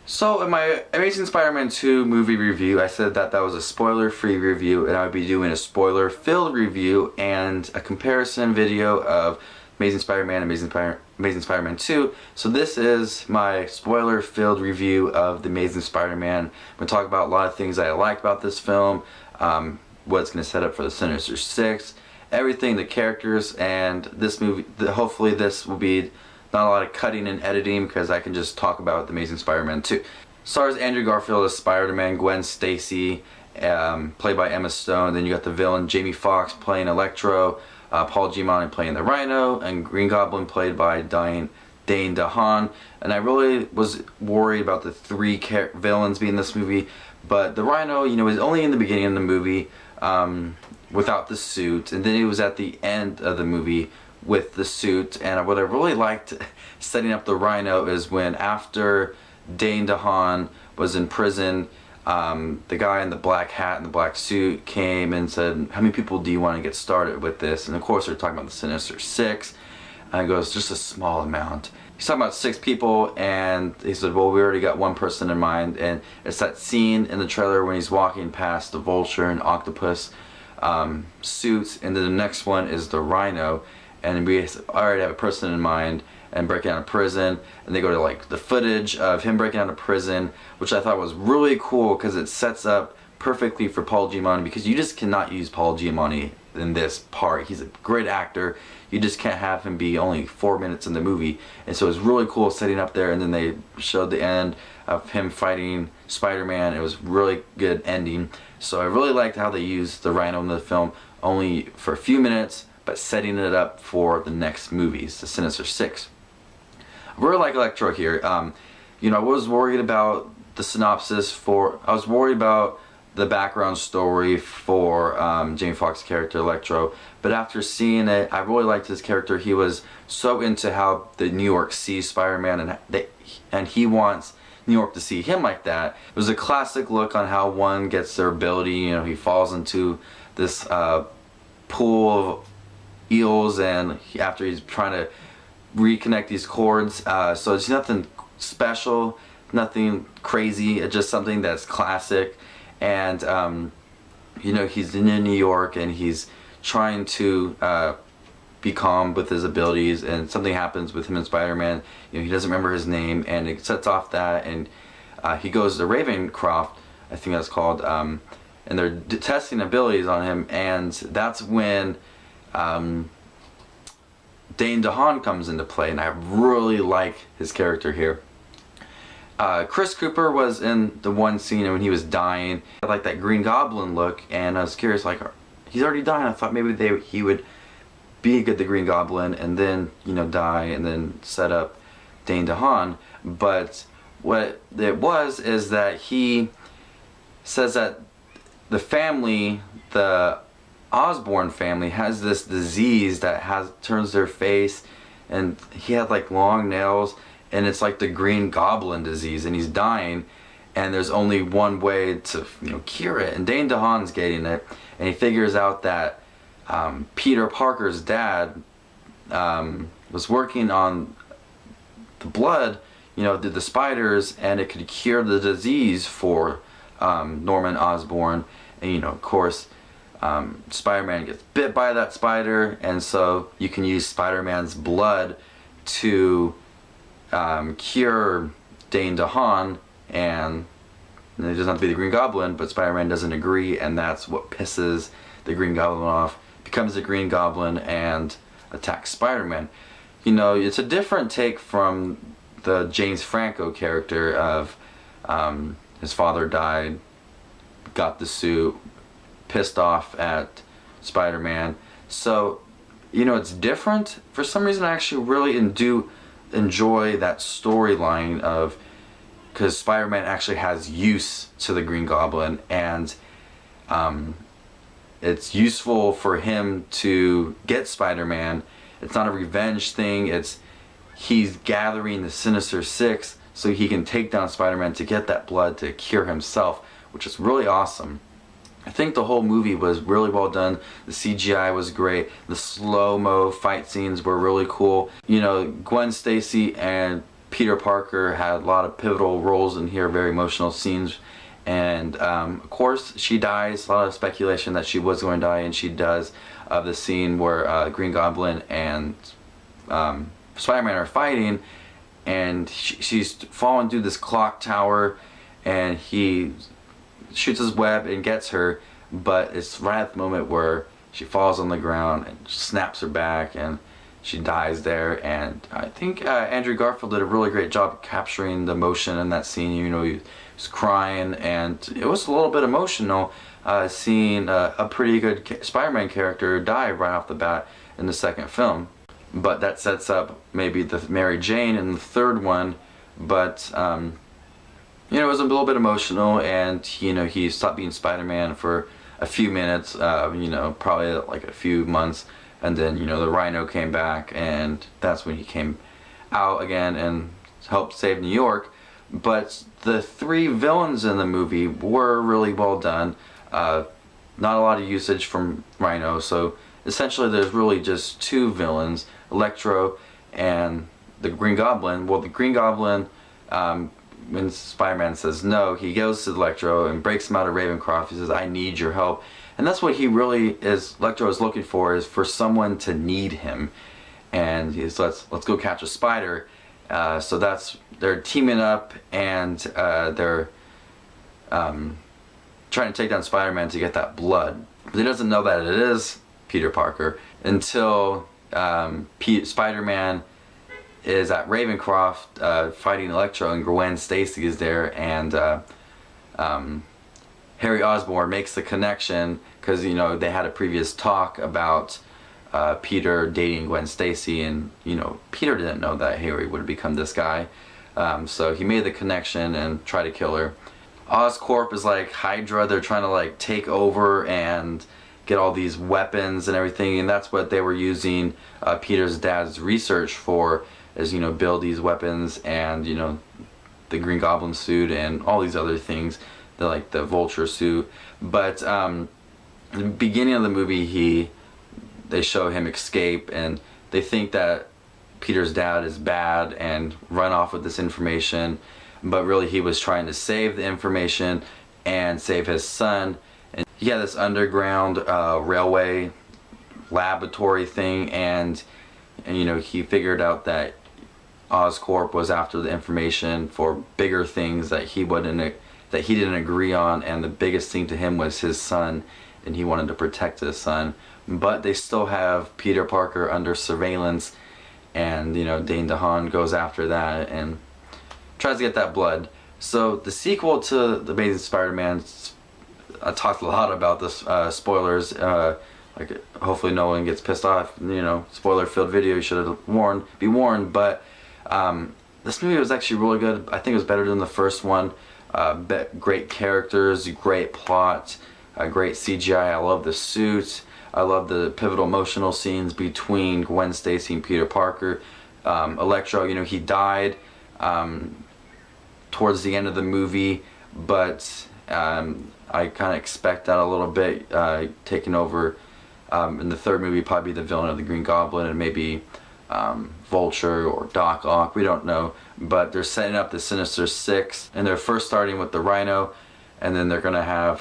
So in my Amazing Spider-Man 2 movie review, I said that that was a spoiler-free review, and I would be doing a spoiler-filled review and a comparison video of Amazing Spider-Man and Amazing Spider-Man 2. So this is my spoiler-filled review of the Amazing Spider-Man. I'm going to talk about a lot of things that I liked about this film, what's going to set up for the Sinister Six, everything, the characters, and this movie. Hopefully this will be not a lot of cutting and editing because I can just talk about the Amazing Spider-Man 2. Stars Andrew Garfield as Spider-Man, Gwen Stacy, played by Emma Stone. Then you got the villain Jamie Foxx playing Electro, Paul Giamatti playing the Rhino, and Green Goblin played by Dane DeHaan. And I really was worried about the three villains being in this movie, but the Rhino, you know, was only in the beginning of the movie without the suit, and then it was at the end of the movie with the suit. And what I really liked setting up the Rhino is when after Dane DeHaan was in prison, the guy in the black hat and the black suit came and said, how many people do you want to get started with this? And of course they're talking about the Sinister Six, and he goes, just a small amount. He's talking about 6 people, and he said, well, we already got one person in mind. And it's that scene in the trailer when he's walking past the Vulture and Octopus suits, and then the next one is the Rhino, and we already have a person in mind, and breaking out of prison, and they go to like the footage of him breaking out of prison, which I thought was really cool because it sets up perfectly for Paul Giamatti, because you just cannot use Paul Giamatti in this part. He's a great actor. You just can't have him be only 4 minutes in the movie, and so it's really cool setting up there. And then they showed the end of him fighting Spider-Man. It was really good ending. So I really liked how they used the Rhino in the film, only for a few minutes, but setting it up for the next movies, the Sinister Six. I really like Electro here. You know, I was worried about the synopsis I was worried about the background story for Jamie Foxx's character Electro, but after seeing it, I really liked his character. He was so into how the New York sees Spider-Man, and he wants New York to see him like that. It was a classic look on how one gets their ability. You know, he falls into this pool of eels, and after he's trying to reconnect these cords, so it's nothing special, nothing crazy, it's just something that's classic. And you know, he's in New York and he's trying to be calm with his abilities, and something happens with him and Spider-Man. You know, he doesn't remember his name, and it sets off that, and he goes to Ravencroft, I think that's called, and they're testing abilities on him, and that's when Dane DeHaan comes into play, and I really like his character here. Chris Cooper was in the one scene when he was dying. I like that Green Goblin look, and I was curious, like, he's already dying. I thought maybe he would be the Green Goblin and then, you know, die and then set up Dane DeHaan. But what it was is that he says that the family, the Osborn family, has this disease that turns their face, and he had like long nails, and it's like the Green Goblin disease, and he's dying, and there's only one way to, you know, cure it. And Dane DeHaan's getting it, and he figures out that Peter Parker's dad was working on the blood, you know, the spiders, and it could cure the disease for Norman Osborn. And you know, of course, Spider-Man gets bit by that spider, and so you can use Spider-Man's blood to cure Dane DeHaan, and it doesn't have to be the Green Goblin, but Spider-Man doesn't agree, and that's what pisses the Green Goblin off, becomes the Green Goblin and attacks Spider-Man. You know, it's a different take from the James Franco character of his father died, got the suit, pissed off at Spider-Man. So, you know, it's different. For some reason, I actually really do enjoy that storyline of, because Spider-Man actually has use to the Green Goblin, and it's useful for him to get Spider-Man. It's not a revenge thing. He's gathering the Sinister Six so he can take down Spider-Man to get that blood to cure himself, which is really awesome. I think the whole movie was really well done. The CGI was great. The slow-mo fight scenes were really cool. You know, Gwen Stacy and Peter Parker had a lot of pivotal roles in here, very emotional scenes. And of course, she dies. A lot of speculation that she was going to die, and she does. Of the scene where Green Goblin and Spider-Man are fighting, and she's falling through this clock tower, and he shoots his web and gets her, but it's right at the moment where she falls on the ground and snaps her back, and she dies there. And I think Andrew Garfield did a really great job capturing the emotion in that scene. You know, he was crying, and it was a little bit emotional seeing a pretty good Spider-Man character die right off the bat in the second film. But that sets up maybe the Mary Jane in the third one. But you know, it was a little bit emotional, and you know, he stopped being Spider-Man for a few minutes, you know, probably like a few months, and then, you know, the Rhino came back, and that's when he came out again and helped save New York. But the three villains in the movie were really well done. Not a lot of usage from Rhino, so essentially there's really just two villains, Electro and the Green Goblin. Well, the Green Goblin, when Spider-Man says no, he goes to Electro and breaks him out of Ravencroft. He says, "I need your help." And that's what he really is, Electro is looking for, is for someone to need him. And he's, let's go catch a spider. So they're teaming up, and they're trying to take down Spider-Man to get that blood. But he doesn't know that it is Peter Parker until Spider-Man is at Ravencroft fighting Electro, and Gwen Stacy is there, and Harry Osborn makes the connection because, you know, they had a previous talk about Peter dating Gwen Stacy, and, you know, Peter didn't know that Harry would become this guy, so he made the connection and tried to kill her. Oscorp is like Hydra. They're trying to like take over and get all these weapons and everything, and that's what they were using Peter's dad's research for, is, you know, build these weapons, and, you know, the Green Goblin suit and all these other things, like the Vulture suit. But in the beginning of the movie, they show him escape, and they think that Peter's dad is bad and run off with this information, but really he was trying to save the information and save his son. And he had this underground railway laboratory thing, and you know, he figured out that Oscorp was after the information for bigger things that he didn't agree on, and the biggest thing to him was his son, and he wanted to protect his son. But they still have Peter Parker under surveillance, and, you know, Dane DeHaan goes after that and tries to get that blood. So the sequel to The Amazing Spider-Man, I talked a lot about this, spoilers, like hopefully no one gets pissed off, you know, spoiler filled video, you should have be warned. But this movie was actually really good. I think it was better than the first one. Great characters, great plot, great CGI. I love the suits. I love the pivotal emotional scenes between Gwen Stacy and Peter Parker. Electro, you know, he died towards the end of the movie, but I kind of expect that a little bit, taking over in the third movie, probably the villain of the Green Goblin, and maybe Vulture or Doc Ock, we don't know. But they're setting up the Sinister Six, and they're first starting with the Rhino, and then they're going to have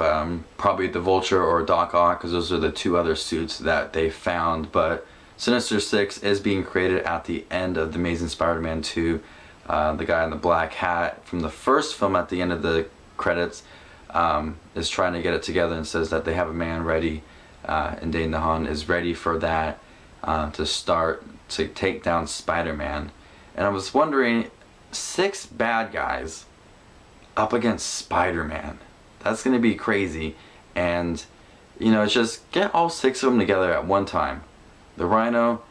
probably the Vulture or Doc Ock, because those are the two other suits that they found. But Sinister Six is being created at the end of The Amazing Spider-Man 2. The guy in the black hat from the first film at the end of the credits is trying to get it together and says that they have a man ready, and Dane DeHaan is ready for that, to start to take down Spider-Man. And I was wondering, 6 bad guys up against Spider-Man, that's gonna be crazy. And you know, it's just get all 6 of them together at one time. The Rhino,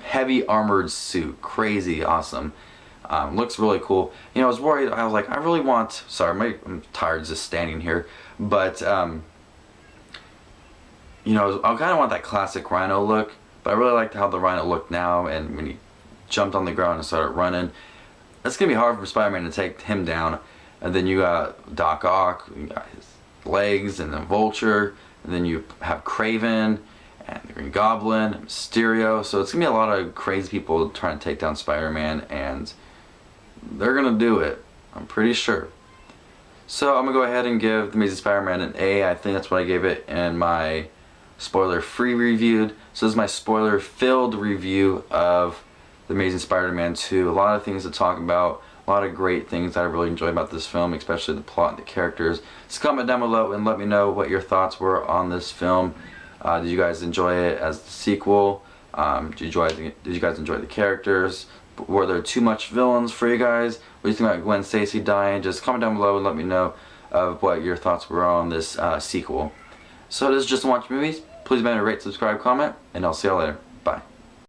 heavy armored suit, crazy awesome. Looks really cool. You know, I was worried. I was like, I really want. Sorry, I'm tired just standing here. But you know, I kind of want that classic Rhino look. But I really liked how the Rhino looked now, and when he jumped on the ground and started running, it's gonna be hard for Spider-Man to take him down. And then you got Doc Ock, you got his legs, and then Vulture, and then you have Kraven, and the Green Goblin, and Mysterio. So it's gonna be a lot of crazy people trying to take down Spider-Man, and they're gonna do it. I'm pretty sure. So I'm gonna go ahead and give The Amazing Spider-Man an A. I think that's what I gave it in my spoiler-free review. So this is my spoiler-filled review of The Amazing Spider-Man 2. A lot of things to talk about. A lot of great things that I really enjoyed about this film, especially the plot and the characters. Just comment down below and let me know what your thoughts were on this film. Did you guys enjoy it as the sequel? Did you guys enjoy the characters? Were there too much villains for you guys? What do you think about Gwen Stacy dying? Just comment down below and let me know of what your thoughts were on this sequel. So this is Just Watch Movies. Please remember to rate, subscribe, comment, and I'll see y'all later.